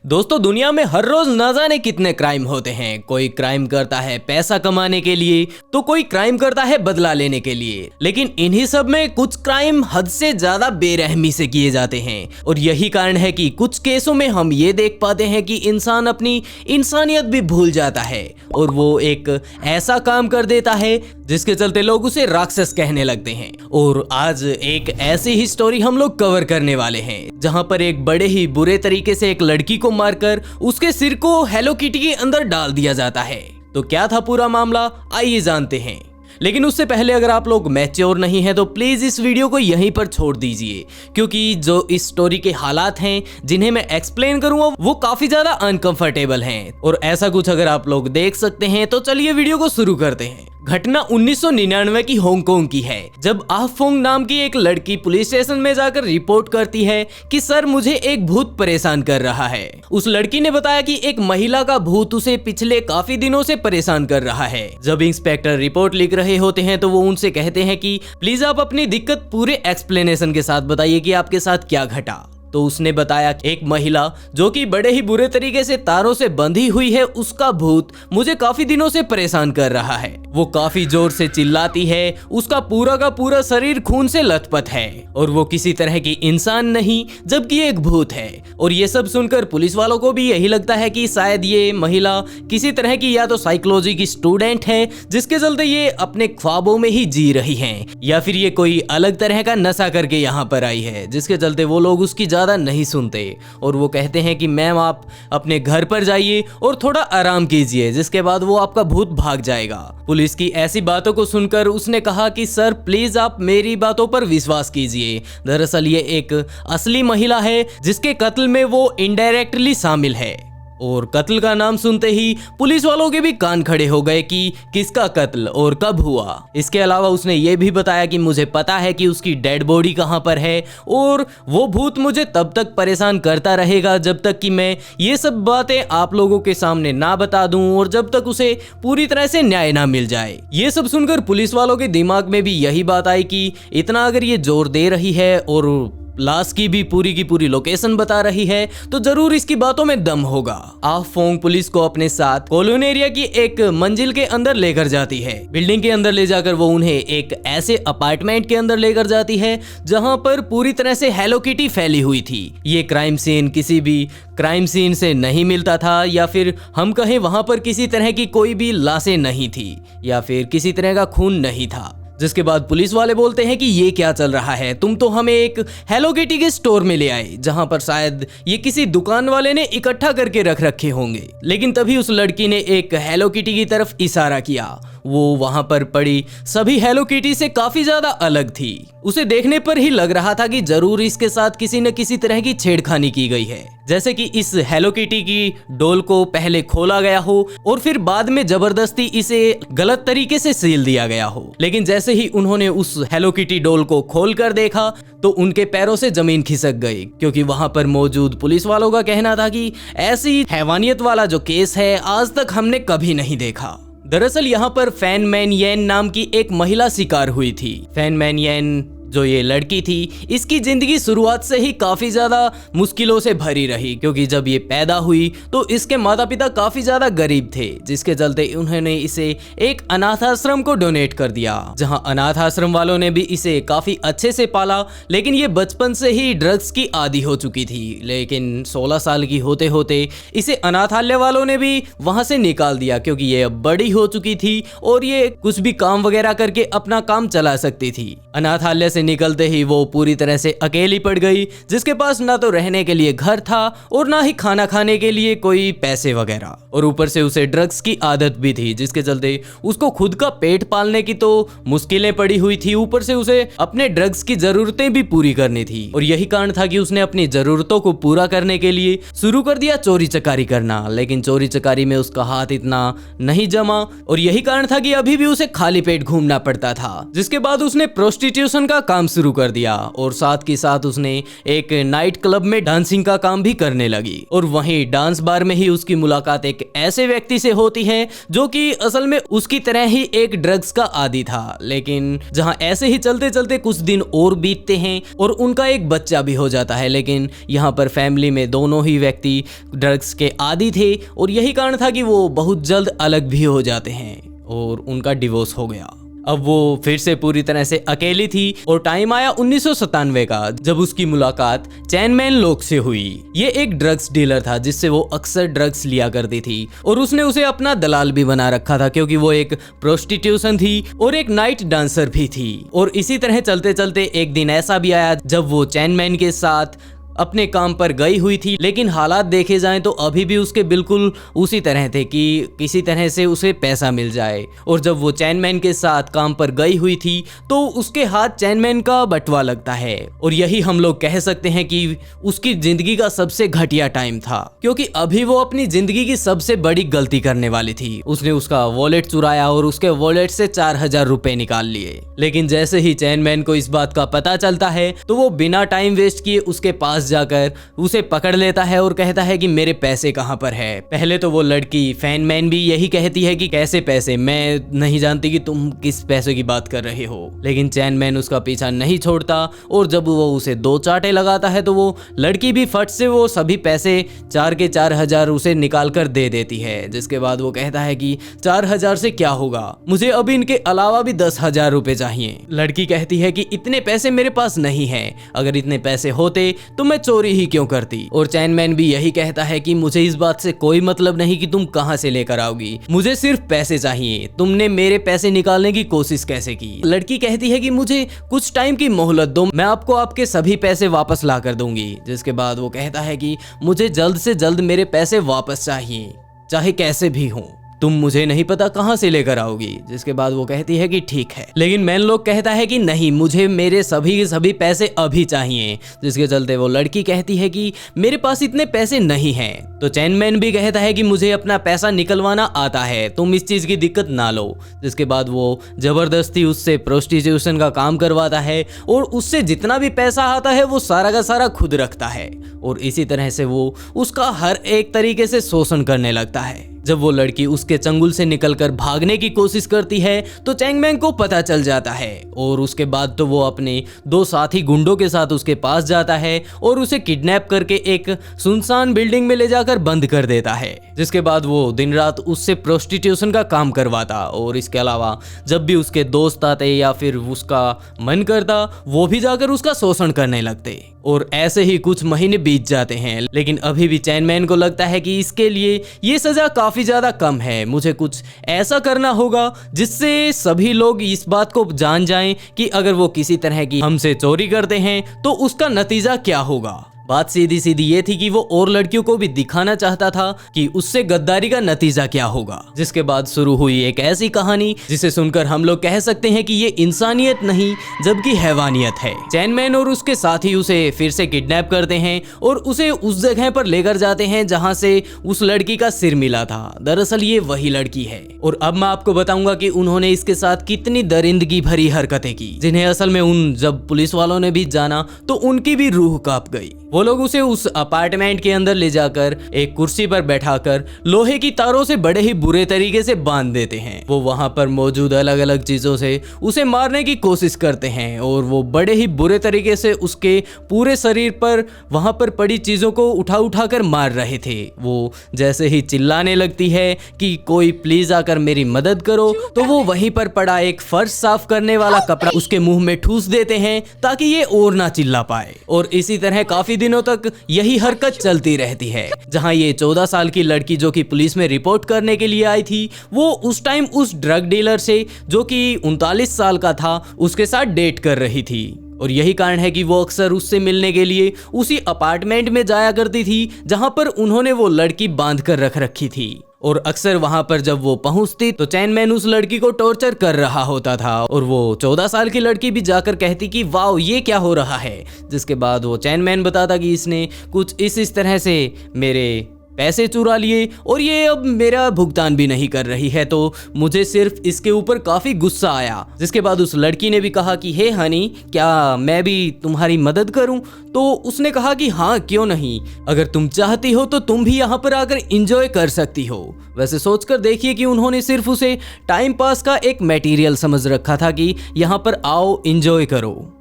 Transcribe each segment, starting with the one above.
दोस्तों दुनिया में हर रोज न जाने कितने क्राइम होते हैं। कोई क्राइम करता है पैसा कमाने के लिए तो कोई क्राइम करता है बदला लेने के लिए, लेकिन इन्हीं सब में कुछ क्राइम हद से ज्यादा बेरहमी से किए जाते हैं। और यही कारण है कि कुछ केसों में हम ये देख पाते हैं कि इंसान अपनी इंसानियत भी भूल जाता है और वो एक ऐसा काम कर देता है जिसके चलते लोग उसे राक्षस कहने लगते हैं। और आज एक ऐसी ही स्टोरी हम लोग कवर करने वाले हैं जहां पर एक बड़े ही बुरे तरीके से एक लड़की को मारकर उसके सिर को हेलो किटी के अंदर डाल दिया जाता है। तो क्या था पूरा मामला, आइए जानते हैं। लेकिन उससे पहले अगर आप लोग मैच्योर नहीं है तो प्लीज इस वीडियो को यहीं पर छोड़ दीजिए, क्योंकि जो इस स्टोरी के हालात हैं जिन्हें मैं एक्सप्लेन करूंगा वो काफी ज्यादा अनकंफर्टेबल हैं। और ऐसा कुछ अगर आप लोग देख सकते हैं तो चलिए वीडियो को शुरू करते हैं। घटना 1999 की हांगकांग की है, जब आफोंग नाम की एक लड़की पुलिस स्टेशन में जाकर रिपोर्ट करती है कि सर मुझे एक भूत परेशान कर रहा है। उस लड़की ने बताया कि एक महिला का भूत उसे पिछले काफी दिनों से परेशान कर रहा है। जब इंस्पेक्टर रिपोर्ट लिख रहे होते हैं तो वो उनसे कहते हैं कि प्लीज आप अपनी दिक्कत पूरे एक्सप्लेनेशन के साथ बताइए कि आपके साथ क्या घटा। तो उसने बताया एक महिला जो कि बड़े ही बुरे तरीके से तारों से बंधी हुई है, उसका भूत मुझे काफी दिनों से परेशान कर रहा है। वो काफी जोर से चिल्लाती है, उसका पूरा का पूरा शरीर खून से लथपथ है और वो किसी तरह की इंसान नहीं जबकि एक भूत है। और ये सब सुनकर पुलिस वालों को भी यही लगता है कि शायद ये महिला किसी तरह की या तो साइकोलॉजी की स्टूडेंट है जिसके चलते ये अपने ख्वाबों में ही जी रही है, या फिर ये कोई अलग तरह का नशा करके यहाँ पर आई है जिसके चलते वो लोग उसकी ज्यादा नहीं सुनते। और वो कहते हैं कि मैम आप अपने घर पर जाइए और थोड़ा आराम कीजिए, जिसके बाद वो आपका भूत भाग जाएगा। पुलिस की ऐसी बातों को सुनकर उसने कहा कि सर प्लीज आप मेरी बातों पर विश्वास कीजिए, दरअसल ये एक असली महिला है जिसके कत्ल में वो इनडायरेक्टली शामिल है। और कत्ल का नाम सुनते ही पुलिस वालों के भी कान खड़े हो गए कि किसका कत्ल और कब हुआ। इसके अलावा उसने ये भी बताया कि मुझे पता है कि उसकी डेड बॉडी कहाँ पर है और वो भूत मुझे तब तक परेशान करता रहेगा जब तक कि मैं ये सब बातें आप लोगों के सामने ना बता दूं और जब तक उसे पूरी तरह से न्याय ना मिल जाए। ये सब सुनकर पुलिस वालों के दिमाग में भी यही बात आई कि इतना अगर ये जोर दे रही है और लाश की भी पूरी लोकेशन बता रही है तो जरूर इसकी बातों में दम होगा। आफोंग पुलिस को अपने साथ कॉलोनी एरिया की एक मंजिल के अंदर लेकर जाती है। बिल्डिंग के अंदर ले जाकर वो उन्हें एक ऐसे अपार्टमेंट के अंदर लेकर जाती है जहां पर पूरी तरह से हेलो किटी फैली हुई थी। ये क्राइम सीन किसी भी क्राइम सीन से नहीं मिलता था, या फिर हम कहें वहां पर किसी तरह की कोई भी लाशें नहीं थी या फिर किसी तरह का खून नहीं था। जिसके बाद पुलिस वाले बोलते हैं कि ये क्या चल रहा है, तुम तो हमें एक हेलो किटी के स्टोर में ले आए जहां पर शायद ये किसी दुकान वाले ने इकट्ठा करके रख रखे होंगे। लेकिन तभी उस लड़की ने एक हेलो किटी की तरफ इशारा किया। वो वहां पर पड़ी सभी हेलो किटी से काफी ज्यादा अलग थी। उसे देखने पर ही लग रहा था कि जरूर इसके साथ किसी न किसी तरह की छेड़खानी की गई है, जैसे कि इस हेलो किटी की डोल को पहले खोला गया हो और फिर बाद में जबरदस्ती इसे गलत तरीके से सील दिया गया हो। लेकिन जैसे ही उन्होंने उस हेलो किटी डोल को खोल कर देखा तो उनके पैरों से जमीन खिसक गई, क्योंकि वहां पर मौजूद पुलिस वालों का कहना था कि ऐसी हैवानियत वाला जो केस है आज तक हमने कभी नहीं देखा। दरअसल यहाँ पर फैन मैन येन नाम की एक महिला शिकार हुई थी। फैन मैन येन जो ये लड़की थी, इसकी जिंदगी शुरुआत से ही काफी ज्यादा मुश्किलों से भरी रही, क्योंकि जब ये पैदा हुई तो इसके माता पिता काफी ज्यादा गरीब थे, जिसके चलते उन्होंने इसे एक अनाथ आश्रम को डोनेट कर दिया, जहां अनाथ आश्रम वालों ने भी इसे काफी अच्छे से पाला। लेकिन ये बचपन से ही ड्रग्स की आदी हो चुकी थी, लेकिन 16 साल की होते होते इसे अनाथालय वालों ने भी वहां से निकाल दिया, क्योंकि ये अब बड़ी हो चुकी थी और ये कुछ भी काम वगैरह करके अपना काम चला सकती थी। अनाथालय से निकलते ही वो पूरी तरह से अकेली पड़ गई, जिसके पास ना तो रहने के लिए घर था और ना ही खाना खाने के लिए कोई पैसे वगैरह, और ऊपर से उसे ड्रग्स की आदत भी थी, जिसके चलते उसको खुद का पेट पालने की तो मुश्किलें पड़ी हुई थी, ऊपर से उसे अपने ड्रग्स की जरूरतें भी पूरी करनी थी। और यही कारण था कि उसने अपनी जरूरतों को पूरा करने के लिए शुरू कर दिया चोरी चकारी करना। लेकिन चोरी चकारी में उसका हाथ इतना नहीं जमा और यही कारण था कि अभी भी उसे खाली पेट घूमना पड़ता था। जिसके बाद उसने प्रोस्टिट्यूशन का काम शुरू कर दिया और साथ के साथ उसने एक नाइट क्लब में डांसिंग का काम भी करने लगी। और वहीं डांस बार में ही उसकी मुलाकात एक ऐसे व्यक्ति से होती है जो कि असल में उसकी तरह ही एक ड्रग्स का आदी था। लेकिन जहां ऐसे ही चलते चलते कुछ दिन और बीतते हैं और उनका एक बच्चा भी हो जाता है। लेकिन यहाँ पर फैमिली में दोनों ही व्यक्ति ड्रग्स के आदी थे और यही कारण था कि वो बहुत जल्द अलग भी हो जाते हैं और उनका डिवोर्स हो गया। अब वो फिर से पूरी तरह से अकेली थी और टाइम आया 1997 का, जब उसकी मुलाकात चैनमैन लोक से हुई। ये एक ड्रग्स डीलर था जिससे वो अक्सर ड्रग्स लिया करती थी और उसने उसे अपना दलाल भी बना रखा था क्योंकि वो एक प्रोस्टिट्यूशन थी और एक नाइट डांसर भी थी। और इसी तरह चलते चलते एक दिन ऐसा भी आया जब वो चैनमैन के साथ अपने काम पर गई हुई थी, लेकिन हालात देखे जाएं तो अभी भी उसके बिल्कुल उसी तरह थे कि किसी तरह से उसे पैसा मिल जाए। और जब वो चैनमैन के साथ काम पर गई हुई थी तो उसके हाथ चैनमैन का बटवा लगता है और यही हम लोग कह सकते हैं कि उसकी जिंदगी का सबसे घटिया टाइम था, क्योंकि अभी वो अपनी जिंदगी की सबसे बड़ी गलती करने वाली थी। उसने उसका वॉलेट चुराया और उसके वॉलेट से 4000 रुपए निकाल लिए। लेकिन जैसे ही चैनमैन को इस बात का पता चलता है तो वो बिना टाइम वेस्ट किए उसके पास जाकर उसे पकड़ लेता है और कहता है कि मेरे पैसे कहां पर है। पहले तो वो लड़की फैनमैन भी यही कहती है कि कैसे पैसे, मैं नहीं जानती कि तुम किस पैसे की बात कर रहे हो। लेकिन चैनमैन उसका पीछा नहीं छोड़ता और जब वो उसे 2 चांटे लगाता है तो वो लड़की भी फट से वो सभी पैसे 4 के 4000 उसे निकाल कर दे देती है। जिसके बाद वो कहता है कि 4000 से क्या होगा, मुझे अभी इनके अलावा भी 10,000 रुपए चाहिए। लड़की कहती है कि इतने पैसे मेरे पास नहीं है, अगर इतने पैसे होते तो मैं चोरी ही क्यों करती। और चैनमैन भी यही कहता है कि मुझे इस बात से कोई मतलब नहीं कि तुम कहां से लेकर आओगी, मुझे सिर्फ पैसे चाहिए, तुमने मेरे पैसे निकालने की कोशिश कैसे की। लड़की कहती है कि मुझे कुछ टाइम की मोहलत दो, मैं आपको आपके सभी पैसे वापस ला कर दूंगी। जिसके बाद वो कहता है कि मुझे जल्द से जल्द मेरे पैसे वापस चाहिए, चाहे कैसे भी हो, तुम मुझे नहीं पता कहां से लेकर आओगी। जिसके बाद वो कहती है कि ठीक है। लेकिन मैन लोग कहता है कि नहीं, मुझे मेरे सभी पैसे अभी चाहिए। जिसके चलते वो लड़की कहती है कि मेरे पास इतने पैसे नहीं हैं। तो चैनमैन भी कहता है कि मुझे अपना पैसा निकलवाना आता है, तुम इस चीज की दिक्कत ना लो। जिसके बाद वो जबरदस्ती उससे प्रोस्टिट्यूशन का काम करवाता है और उससे जितना भी पैसा आता है वो सारा का सारा खुद रखता है और इसी तरह से वो उसका हर एक तरीके से शोषण करने लगता है। जब वो लड़की उसके चंगुल से निकलकर भागने की कोशिश करती है तो चैनमैन को पता चल जाता है और उसके बाद तो वो अपने 2 साथी गुंडों के साथ उसके पास जाता है और उसे किडनैप करके एक सुनसान बिल्डिंग में ले जाकर बंद कर देता है। जिसके बाद वो दिन रात उससे प्रोस्टिट्यूशन का काम करवाता और इसके अलावा जब भी उसके दोस्त आते या फिर उसका मन करता वो भी जाकर उसका शोषण करने लगते। और ऐसे ही कुछ महीने बीत जाते हैं, लेकिन अभी भी चैनमैन को लगता है कि इसके लिए ये सजा काफी ज्यादा कम है, मुझे कुछ ऐसा करना होगा जिससे सभी लोग इस बात को जान जाएं कि अगर वो किसी तरह की हमसे चोरी करते हैं तो उसका नतीजा क्या होगा। बात सीधी सीधी ये थी कि वो और लड़कियों को भी दिखाना चाहता था कि उससे गद्दारी का नतीजा क्या होगा। जिसके बाद शुरू हुई एक ऐसी कहानी जिसे सुनकर हम लोग कह सकते हैं कि ये इंसानियत नहीं जबकि हैवानियत है। चैनमैन और उसके साथी उसे फिर से किडनैप करते हैं और उसे उस जगह पर लेकर जाते हैं जहां से उस लड़की का सिर मिला था। दरअसल ये वही लड़की है और अब मैं आपको बताऊंगा कि उन्होंने इसके साथ कितनी दरिंदगी भरी हरकतें की, जिन्हें असल में जब पुलिस वालों ने भी जाना तो उनकी भी रूह कांप गई। वो लोग उसे उस अपार्टमेंट के अंदर ले जाकर एक कुर्सी पर बैठाकर लोहे की तारों से बड़े ही बुरे तरीके से बांध देते हैं। वो वहां पर मौजूद अलग अलग चीजों से उसे मारने की कोशिश करते हैं और वो बड़े ही बुरे तरीके से उसके पूरे शरीर पर वहां पर पड़ी चीजों को उठा कर मार रहे थे। वो जैसे ही चिल्लाने लगती है कि कोई प्लीज आकर मेरी मदद करो, तो वो वहीं पर पड़ा एक फर्श साफ करने वाला कपड़ा उसके मुंह में ठूस देते हैं ताकि ये और ना चिल्ला पाए। और इसी तरह काफी दिनों तक यही हरकत चलती रहती है। जहां ये 14 साल की लड़की जो कि पुलिस में रिपोर्ट करने के लिए आई थी, वो उस टाइम उस ड्रग डीलर से जो कि 39 साल का था उसके साथ डेट कर रही थी। और यही कारण है कि वो अक्सर उससे मिलने के लिए उसी अपार्टमेंट में जाया करती थी जहां पर उन्होंने वो लड़की बांध कर रख रखी थी। और अक्सर वहां पर जब वो पहुंचती तो चैनमैन उस लड़की को टॉर्चर कर रहा होता था और वो 14 साल की लड़की भी जाकर कहती कि वाओ ये क्या हो रहा है। जिसके बाद वो चैनमैन बताता कि इसने कुछ इस तरह से मेरे पैसे चुरा लिए और ये अब मेरा भुगतान भी नहीं कर रही है, तो मुझे सिर्फ इसके ऊपर काफी गुस्सा आया। जिसके बाद उस लड़की ने भी कहा कि हे हनी, क्या मैं भी तुम्हारी मदद करूं? तो उसने कहा कि हाँ क्यों नहीं, अगर तुम चाहती हो तो तुम भी यहाँ पर आकर एंजॉय कर सकती हो। वैसे सोचकर देखिए कि उन्होंने सिर्फ उसे टाइम पास का एक मटेरियल समझ रखा था कि यहाँ पर आओ एंजॉय करो,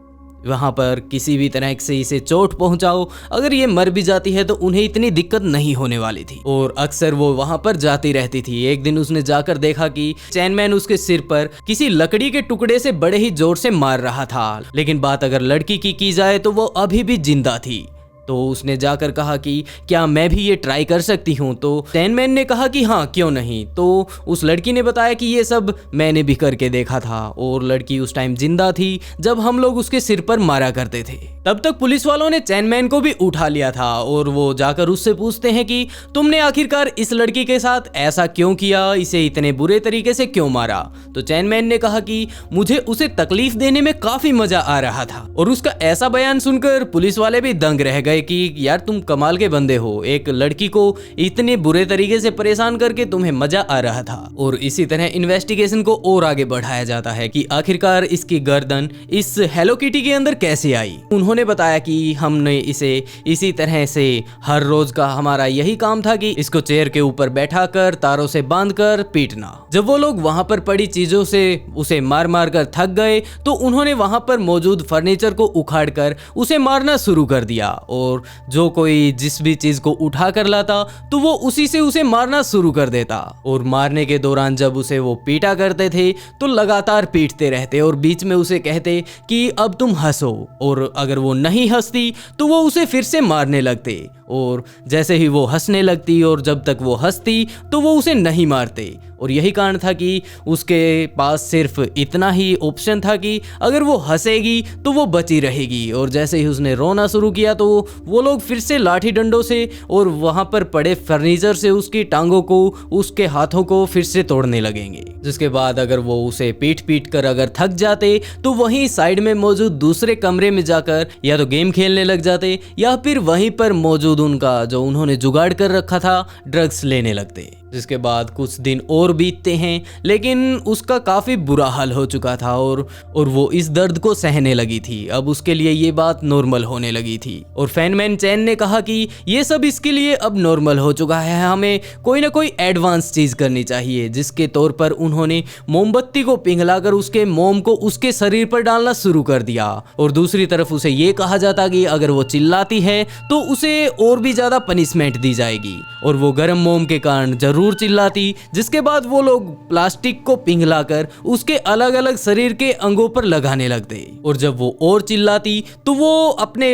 वहाँ पर किसी भी तरह से इसे चोट पहुंचाओ, अगर ये मर भी जाती है तो उन्हें इतनी दिक्कत नहीं होने वाली थी। और अक्सर वो वहाँ पर जाती रहती थी। एक दिन उसने जाकर देखा कि चैनमैन उसके सिर पर किसी लकड़ी के टुकड़े से बड़े ही जोर से मार रहा था, लेकिन बात अगर लड़की की जाए तो वो अभी भी जिंदा थी। तो उसने जाकर कहा कि क्या मैं भी ये ट्राई कर सकती हूँ? तो चैनमैन ने कहा कि हाँ क्यों नहीं। तो उस लड़की ने बताया कि ये सब मैंने भी करके देखा था और लड़की उस टाइम जिंदा थी जब हम लोग उसके सिर पर मारा करते थे। तब तक पुलिस वालों ने चैनमैन को भी उठा लिया था और वो जाकर उससे पूछते हैं कि तुमने आखिरकार इस लड़की के साथ ऐसा क्यों किया, इसे इतने बुरे तरीके से क्यों मारा? तो चैनमैन ने कहा कि मुझे उसे तकलीफ देने में काफी मजा आ रहा था। और उसका ऐसा बयान सुनकर पुलिस वाले भी दंग रह गए कि यार तुम कमाल के बंदे हो, एक लड़की को इतने बुरे तरीके से परेशान करके तुम्हें मजा आ रहा था। और इसी तरह इन्वेस्टिगेशन को और आगे बढ़ाया जाता है कि आखिरकार इसकी गर्दन इस हेलो किटी के अंदर कैसे आई। उन्होंने बताया कि हमने इसे इसी तरह से हर रोज का हमारा यही काम था कि इसको चेयर के ऊपर बैठाकर तारों से बांधकर पीटना। जब वो लोग वहां पर पड़ी चीजों से उसे मार मार कर थक गए तो उन्होंने वहां पर मौजूद फर्नीचर को उखाड़कर उसे मारना शुरू कर दिया। और जो कोई जिस भी चीज को उठा कर लाता तो वो उसी से उसे मारना शुरू कर देता। और मारने के दौरान जब उसे वो पीटा करते थे तो लगातार पीटते रहते और बीच में उसे कहते कि अब तुम हंसो, और अगर वो नहीं हंसती तो वो उसे फिर से मारने लगते। और जैसे ही वो हंसने लगती और जब तक वो हंसती तो वो उसे नहीं मारते। और यही कारण था कि उसके पास सिर्फ इतना ही ऑप्शन था कि अगर वो हंसेगी तो वो बची रहेगी। और जैसे ही उसने रोना शुरू किया तो वो लोग फिर से लाठी डंडों से और वहां पर पड़े फर्नीचर से उसकी टांगों को, उसके हाथों को फिर से तोड़ने लगेंगे। जिसके बाद अगर वो उसे पीट पीट कर अगर थक जाते तो वहीं साइड में मौजूद दूसरे कमरे में जाकर या तो गेम खेलने लग जाते या फिर वहीं पर मौजूद उनका जो उन्होंने जुगाड़ कर रखा था ड्रग्स लेने लगते। जिसके बाद कुछ दिन और बीतते हैं, लेकिन उसका काफी बुरा हाल हो चुका था और वो इस दर्द को सहने लगी थी। अब उसके लिए ये बात नॉर्मल होने लगी थी। और फैनमैन चैन ने कहा कि ये सब इसके लिए अब नॉर्मल हो चुका है, हमें कोई ना कोई एडवांस चीज करनी चाहिए। जिसके तौर पर उन्होंने मोमबत्ती को पिघलाकर उसके मोम को उसके शरीर पर डालना शुरू कर दिया। और दूसरी तरफ उसे ये कहा जाता कि अगर वो चिल्लाती है तो उसे और भी ज्यादा पनिशमेंट दी जाएगी। और वो गर्म मोम के कारण जरूर चिल्लाती। जिसके बाद वो लोग प्लास्टिक को पिघलाकर उसके अलग अलग शरीर के अंगों पर लगाने लगते। और जब वो और चिल्लाती तो वो अपने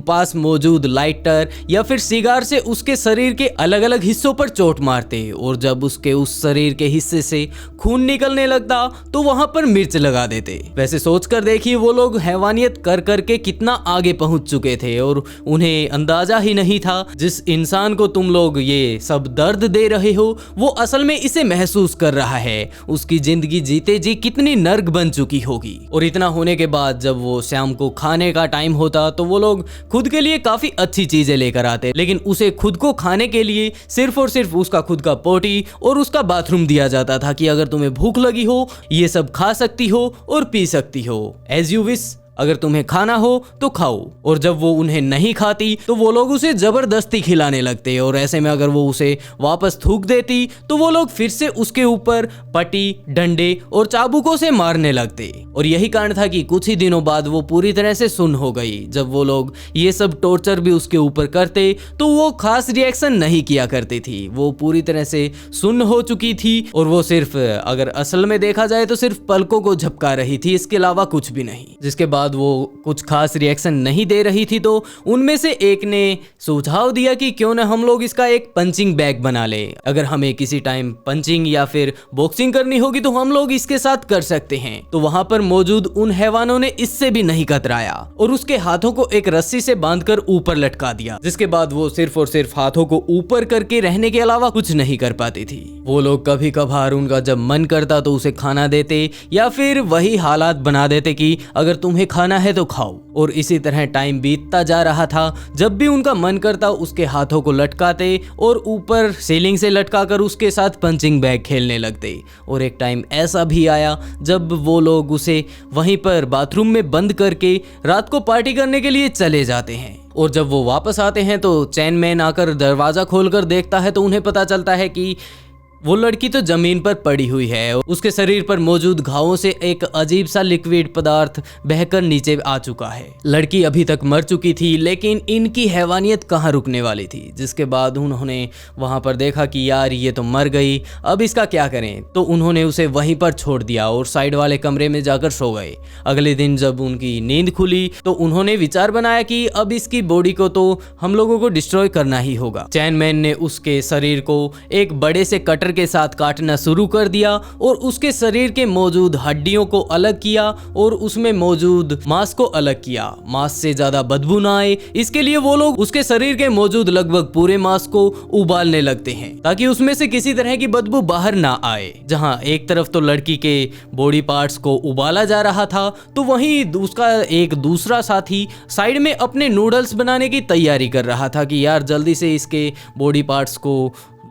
पास मौजूद लाइटर या फिर सिगार से उसके शरीर के अलग अलग हिस्सों पर चोट मारते। और जब उसके उस शरीर के हिस्से से खून निकलने लगता तो वहां पर मिर्च लगा देते। वैसे सोचकर देखिए वो लोग हैवानियत कर करके कितना आगे पहुंच चुके थे और उन्हें अंदाजा ही नहीं था जिस इंसान को तुम लोग ये सब दर्द दे रहे हो वो असल में इसे महसूस कर रहा है। उसकी जिंदगी जीते जी कितनी नर्क बन चुकी होगी। और इतना होने के बाद जब वो शाम को खाने का टाइम होता तो वो लोग खुद के लिए काफी अच्छी चीजें लेकर आते, लेकिन उसे खुद को खाने के लिए सिर्फ और सिर्फ उसका खुद का पोटी और उसका बाथरूम दिया जाता था कि अगर तुम्हें भूख लगी हो ये सब खा सकती हो और पी सकती हो, एज यू विश, अगर तुम्हें खाना हो तो खाओ। और जब वो उन्हें नहीं खाती तो वो लोग उसे जबरदस्ती खिलाने लगते। और ऐसे में अगर वो उसे वापस थूक देती तो वो लोग फिर से उसके ऊपर पट्टी, डंडे और चाबुकों से मारने लगते। और यही कारण था कि कुछ ही दिनों बाद वो पूरी तरह से सुन्न हो गई। जब वो लोग ये सब टॉर्चर भी उसके ऊपर करते तो वो खास रिएक्शन नहीं किया करती थी। वो पूरी तरह से सुन्न हो चुकी थी और वो सिर्फ, अगर असल में देखा जाए तो सिर्फ पलकों को झपका रही थी, इसके अलावा कुछ भी नहीं। जिसके बाद वो कुछ खास रिएक्शन नहीं दे रही थी तो उनमें से एक ने सुझाव दिया कि क्यों ना हम लोग इसका एक पंचिंग बैग बना ले। अगर हमें किसी टाइम पंचिंग या फिर बॉक्सिंग करनी होगी तो हम लोग इसके साथ कर सकते हैं। तो वहां पर मौजूद उन हैवानों ने इससे भी नहीं कतराया और उसके हाथों को एक रस्सी से बांधकर ऊपर लटका दिया। जिसके बाद वो सिर्फ और सिर्फ हाथों को ऊपर करके रहने के अलावा कुछ नहीं कर पाती थी। वो लोग कभी कभार उनका जब मन करता तो उसे खाना देते या फिर वही हालात बना देते कि अगर तुम्हें खाना है तो खाओ। और इसी तरह टाइम बीतता जा रहा था। जब भी उनका मन करता उसके हाथों को लटकाते और ऊपर सीलिंग से लटकाकर उसके साथ पंचिंग बैग खेलने लगते। और एक टाइम ऐसा भी आया जब वो लोग उसे वहीं पर बाथरूम में बंद करके रात को पार्टी करने के लिए चले जाते हैं। और जब वो वापस आते हैं तो चैनमैन आकर दरवाज़ा खोलकर देखता है तो उन्हें पता चलता है कि वो लड़की तो जमीन पर पड़ी हुई है। उसके शरीर पर मौजूद घावों से एक अजीब सा लिक्विड पदार्थ बहकर नीचे आ चुका है। लड़की अभी तक मर चुकी थी, लेकिन इनकी हैवानियत कहाँ रुकने वाली थी। जिसके बाद उन्होंने वहां पर देखा कि यार ये तो मर गई, अब इसका क्या करें। तो उन्होंने उसे वहीं पर छोड़ दिया और साइड वाले कमरे में जाकर सो गए। अगले दिन जब उनकी नींद खुली तो उन्होंने विचार बनाया कि अब इसकी बॉडी को तो हम लोगों को डिस्ट्रॉय करना ही होगा। चैनमैन ने उसके शरीर को एक बड़े से कटर के साथ काटना शुरू कर दिया और उसके शरीर के मौजूद हड्डियों को अलग किया और उसमें मौजूद मांस को अलग किया। मांस से ज्यादा बदबू ना आए इसके लिए वो लोग उसके शरीर के मौजूद लगभग पूरे मांस को उबालने लगते हैं ताकि उसमें से किसी तरह की बदबू बाहर ना आए। जहां एक तरफ तो लड़की के बॉडी पार्ट्स को उबाला जा रहा था तो वहीं उसका एक दूसरा साथी साइड में अपने नूडल्स बनाने की तैयारी कर रहा था कि यार जल्दी से इसके बॉडी पार्ट्स को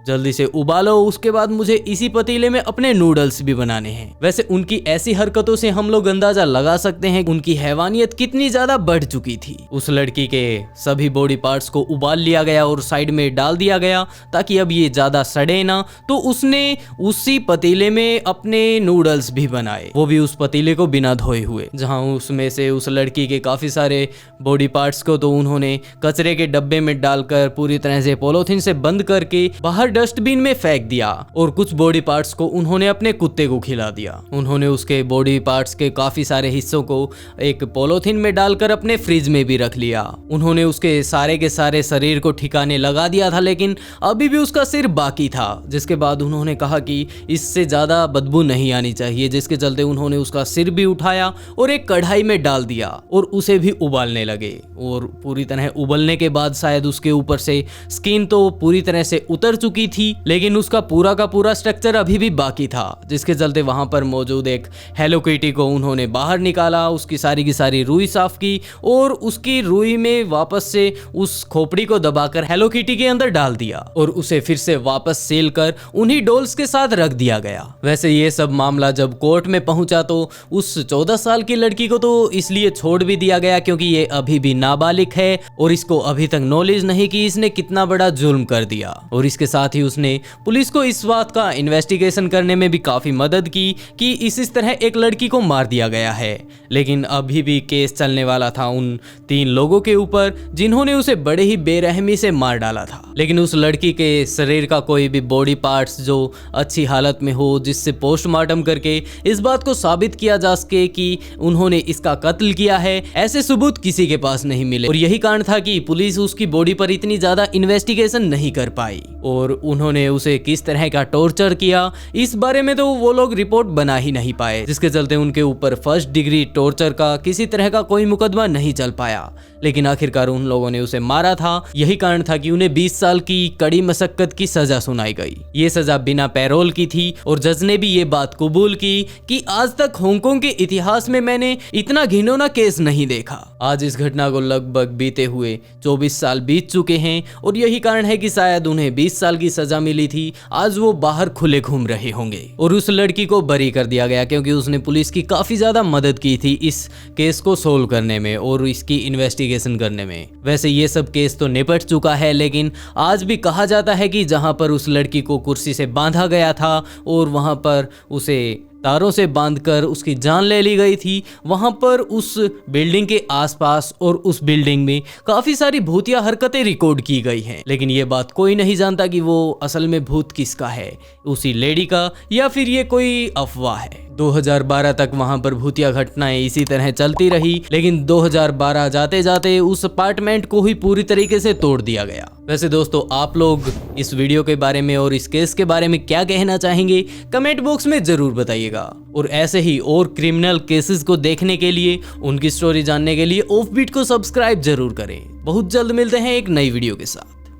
जल्दी से उबालो, उसके बाद मुझे इसी पतीले में अपने नूडल्स भी बनाने हैं। वैसे उनकी ऐसी हरकतों से हम लोग अंदाजा लगा सकते हैं उनकी हैवानियत कितनी ज्यादा बढ़ चुकी थी। उस लड़की के सभी बॉडी पार्ट्स को उबाल लिया गया और साइड में डाल दिया गया ताकि अब ये ज्यादा सड़े ना। तो उसने उसी पतीले में अपने नूडल्स भी बनाए, वो भी उस पतीले को बिना धोए हुए। जहाँ उसमें से उस लड़की के काफी सारे बॉडी पार्ट्स को तो उन्होंने कचरे के डब्बे में डालकर पूरी तरह से पॉलीथिन से बंद करके बाहर डस्टबिन में फेंक दिया और कुछ बॉडी पार्ट्स को उन्होंने अपने कुत्ते को खिला दिया। उन्होंने उसके बॉडी पार्ट्स के काफी सारे हिस्सों को एक पॉलीथिन में डालकर अपने फ्रिज में भी रख लिया। उन्होंने उसके सारे के सारे शरीर को ठिकाने लगा दिया था, लेकिन अभी भी उसका सिर बाकी था। जिसके बाद उन्होंने कहा कि इससे ज्यादा बदबू नहीं आनी चाहिए, जिसके चलते उन्होंने उसका सिर भी उठाया और एक कढ़ाई में डाल दिया और उसे भी उबालने लगे। और पूरी तरह उबलने के बाद शायद उसके ऊपर से स्किन तो पूरी तरह से उतर चुकी थी, लेकिन उसका पूरा का पूरा स्ट्रक्चर अभी भी बाकी था। जिसके चलते वहां पर मौजूद एक हेलो किटी को उन्होंने बाहर निकाला, उसकी सारी की सारी रुई साफ की और उसकी रुई में वापस से उस खोपड़ी को दबाकर हेलो किटी के अंदर डाल दिया और उसे फिर से वापस सील कर उन्हीं डॉल्स के साथ रख दिया गया। वैसे ये सब मामला जब कोर्ट में पहुंचा तो उस 14 साल की लड़की को तो इसलिए छोड़ भी दिया गया क्योंकि ये अभी भी नाबालिग है और इसको अभी तक नॉलेज नहीं कि इसने कितना बड़ा जुल्म कर दिया। और इसके साथ ही उसने पुलिस को इस बात का इन्वेस्टिगेशन करने में भी काफी मदद की कि इस तरह एक लड़की को मार दिया गया है। लेकिन अभी भी केस चलने वाला था उन 3 लोगों के ऊपर जिन्होंने उसे बड़े ही बेरहमी से मार डाला था। लेकिन उस लड़की के शरीर का कोई भी बॉडी पार्ट्स जो अच्छी हालत में हो, जिससे पोस्टमार्टम करके इस बात को साबित किया जा सके कि उन्होंने इसका कत्ल किया है, ऐसे सबूत किसी के पास नहीं मिले। और यही कारण था कि पुलिस उसकी बॉडी पर इतनी ज्यादा इन्वेस्टिगेशन नहीं कर पाई। और उन्होंने उसे किस तरह का टॉर्चर किया इस बारे में तो वो लोग रिपोर्ट बना ही नहीं पाए, जिसके चलते उनके ऊपर फर्स्ट डिग्री टॉर्चर का किसी तरह का कोई मुकदमा नहीं चल पाया। लेकिन आखिरकार उन लोगों ने उसे मारा था। यही कारण था कि उन्हें 20 साल की कड़ी मशक्कत की सजा सुनाई गई। ये सजा बिना पैरोल की थी और जज ने भी ये बात कबूल की कि आज तक हांगकांग के इतिहास में मैंने इतना घिनौना केस नहीं देखा। आज इस घटना को लगभग बीते हुए 24 साल बीत चुके हैं और यही कारण है कि शायद उन्हें 20 साल की सजा मिली थी, आज वो बाहर खुले घूम रहे होंगे। और उस लड़की को बरी कर दिया गया क्योंकि उसने पुलिस की काफी ज्यादा मदद की थी इस केस को सोल्व करने में और इसकी इन्वेस्टिगेशन करने में। वैसे ये सब केस तो निपट चुका है, लेकिन आज भी कहा जाता है कि जहां पर उस लड़की को कुर्सी से बांधा गया था और वहां पर उसे तारों से बांधकर उसकी जान ले ली गई थी, वहां पर उस बिल्डिंग के आसपास और उस बिल्डिंग में काफी सारी भूतिया हरकतें रिकॉर्ड की गई हैं। लेकिन ये बात कोई नहीं जानता कि वो असल में भूत किसका है, उसी लेडी का या फिर ये कोई अफवाह है। 2012 तक वहां पर भूतिया घटनाएं इसी तरह चलती रही, लेकिन 2012 जाते जाते उस अपार्टमेंट को ही पूरी तरीके से तोड़ दिया गया। वैसे दोस्तों, आप लोग इस वीडियो के बारे में और इस केस के बारे में क्या कहना चाहेंगे कमेंट बॉक्स में जरूर बताइएगा। और ऐसे ही और क्रिमिनल केसेस को देखने के लिए, उनकी स्टोरी जानने के लिए ऑफबीट को सब्सक्राइब जरूर करें। बहुत जल्द मिलते हैं एक नई वीडियो के साथ।